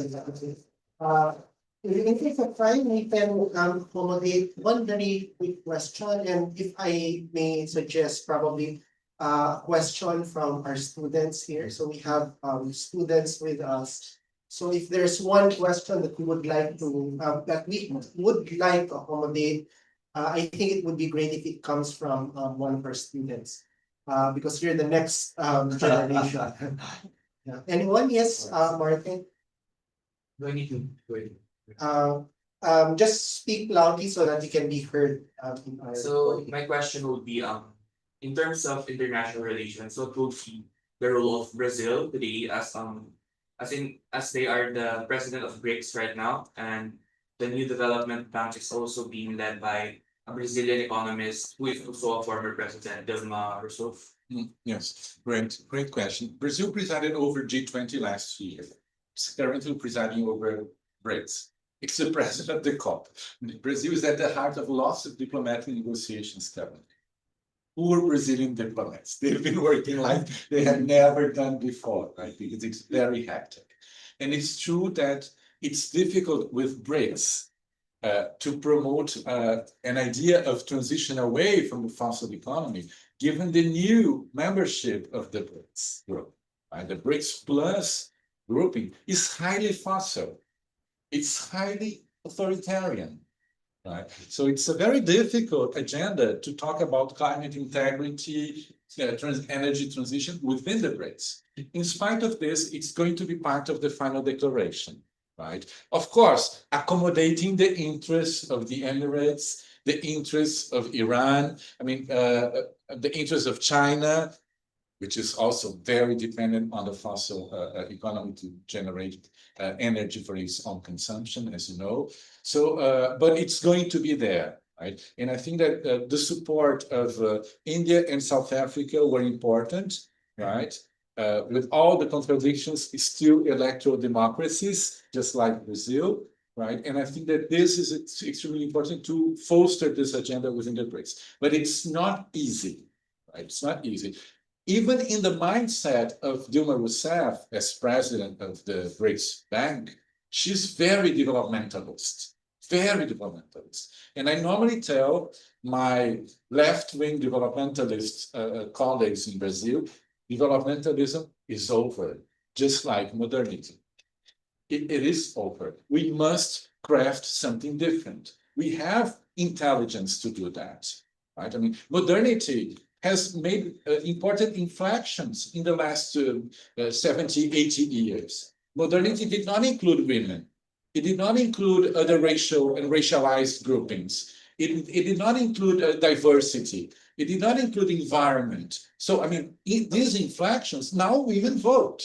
in case of time, we can accommodate one very quick question, and if I may suggest, probably a question from our students here. So we have students with us. So if there's one question that we would like to to accommodate, I think it would be great if it comes from one of our students, because you're the next generation. Yeah. Anyone? Yes, Martin. Do I need to wait? Just speak loudly so that you can be heard. So my question would be, in terms of international relations, what would be the role of Brazil today as they are the president of BRICS right now, and the new development bank is also being led by a Brazilian economist who is also a former president, Dilma Rousseff. Yes, great question. Brazil presided over G20 last year. It's currently presiding over BRICS. It's the president of the COP. Brazil is at the heart of lots of diplomatic negotiations currently. Poor Brazilian diplomats. They've been working like they have never done before, right? Because it's very hectic. And it's true that it's difficult with BRICS to promote an idea of transition away from the fossil economy, given the new membership of the BRICS group. Right? The BRICS Plus grouping is highly fossil. It's highly authoritarian. Right? So it's a very difficult agenda to talk about climate integrity, energy transition within the BRICS. In spite of this, it's going to be part of the final declaration. Right? Of course, accommodating the interests of the Emirates, the interests of Iran, the interests of China, which is also very dependent on the fossil economy to generate energy for its own consumption, as you know. So, but it's going to be there, right? And I think that the support of India and South Africa were important, right? With all the contradictions, it's still electoral democracies, just like Brazil, right? And I think that this is extremely important to foster this agenda within the BRICS. But it's not easy, right? It's not easy. Even in the mindset of Dilma Rousseff as president of the BRICS Bank, she's very developmentalist, very developmentalist. And I normally tell my left-wing developmentalist colleagues in Brazil, developmentalism is over, just like modernity. It is over. We must craft something different. We have intelligence to do that. right? I mean, modernity has made important inflections in the last 70, 80 years. Modernity did not include women. It did not include other racial and racialized groupings. It did not include diversity. It did not include environment. So, I mean, in these inflections, now women vote.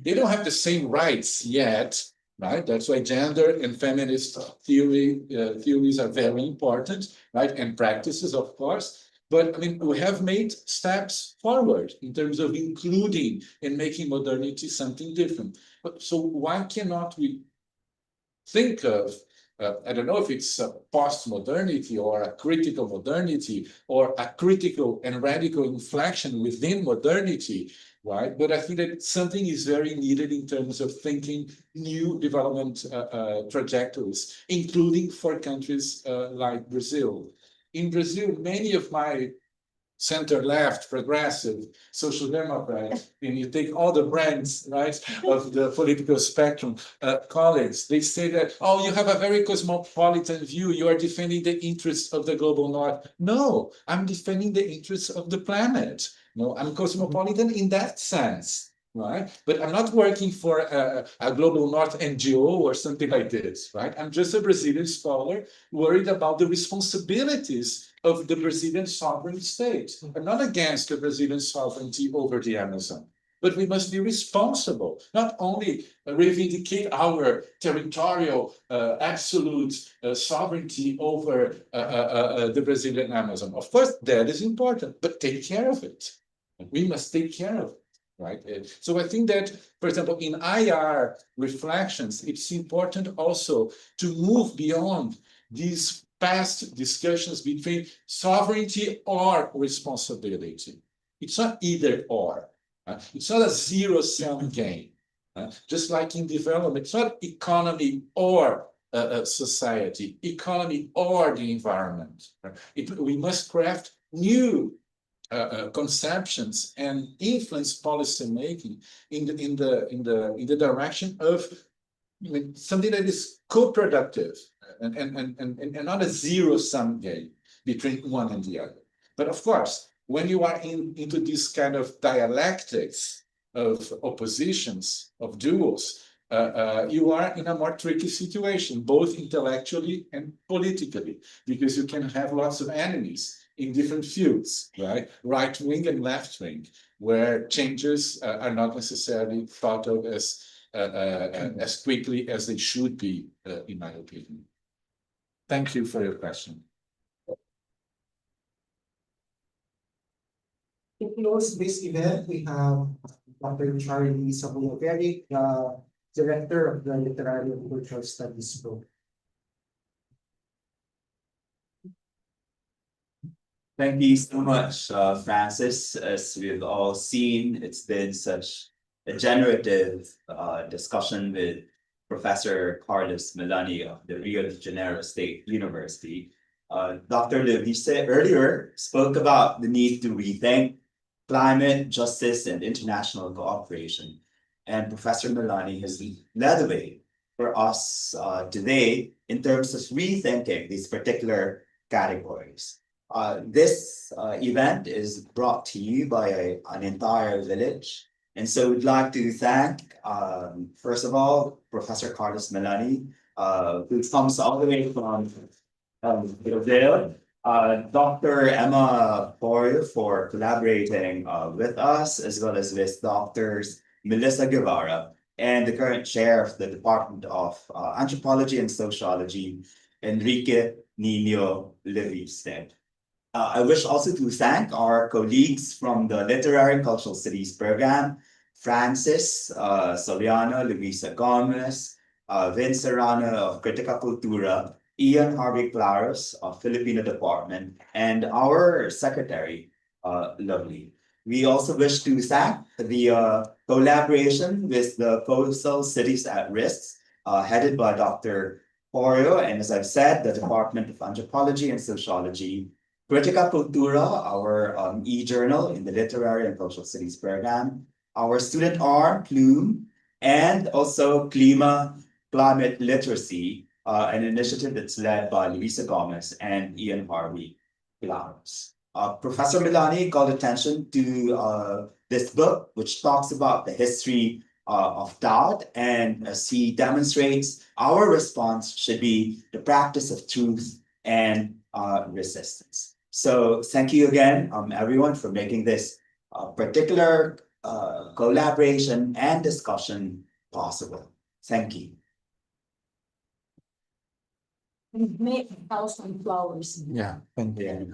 They don't have the same rights yet, right? That's why gender and feminist theories are very important, right? And practices, of course. But I mean, we have made steps forward in terms of including and making modernity something different. But so why cannot we think of, I don't know if it's a post-modernity or a critical modernity or a critical and radical inflection within modernity, right? But I think that something is very needed in terms of thinking new development trajectories, including for countries like Brazil. In Brazil, many of my center-left, progressive, social democrat, and you take all the brands, right, of the political spectrum, colleagues, they say that, oh, you have a very cosmopolitan view, you are defending the interests of the global north. No, I'm defending the interests of the planet. No, I'm cosmopolitan in that sense, right? But I'm not working for a global north NGO or something like this, right? I'm just a Brazilian scholar worried about the responsibilities of the Brazilian sovereign state. I'm not against the Brazilian sovereignty over the Amazon, but we must be responsible, not only reivindicate our territorial absolute sovereignty over the Brazilian Amazon. Of course, that is important, but take care of it. We must take care of it, right? So I think that, for example, in IR reflections, it's important also to move beyond these past discussions between sovereignty or responsibility. It's not either or. It's not a zero-sum game. Just like in development, it's not economy or society, economy or the environment. We must craft new conceptions and influence policy making in the direction of something that is co-productive and not a zero-sum game between one and the other. But of course, when you are into this kind of dialectics of oppositions, of duels, you are in a more tricky situation, both intellectually and politically, because you can have lots of enemies in different fields, right? Right wing and left wing, where changes are not necessarily thought of as quickly as they should be, in my opinion. Thank you for your question. To close this event, we have Dr. Charlie Silva, the Director of the Literary and Cultural Studies Program. Thank you so much, Francis. As we've all seen, it's been such a generative discussion with Professor Carlos Milani of the Rio de Janeiro State University. Dr. Luiz earlier spoke about the need to rethink climate justice and international cooperation. And Professor Milani has led the way for us today in terms of rethinking these particular categories. This event is brought to you by an entire village. And so we'd like to thank, first of all, Professor Carlos Milani, who comes all the way from Brazil, Dr. Emma Porio for collaborating with us, as well as with Doctors Melissa Guevara and the current chair of the Department of Anthropology and Sociology, Enrique Nino Levistead. I wish also to thank our colleagues from the Literary and Cultural Studies program, Francis Soliano, Luisa Gomez, Vince Serrano of Critica Cultura, Ian Harvey Claros of Filipino Department, and our secretary, Lovely. We also wish to thank the collaboration with the Coastal Cities at Risk, headed by Dr. Porio, and as I've said, the Department of Anthropology and Sociology, Critica Cultura, our e-journal in the Literary and Cultural Studies program, our student arm, Plume, and also Climate Literacy, an initiative that's led by Luisa Gomez and Ian Harvey. flowers. Professor Milani called attention to this book, which talks about the history of doubt, and as he demonstrates, our response should be the practice of truth and resistance. So thank you again, everyone, for making this particular collaboration and discussion possible. Thank you. We've made 1,000 flowers. Yeah, thank you.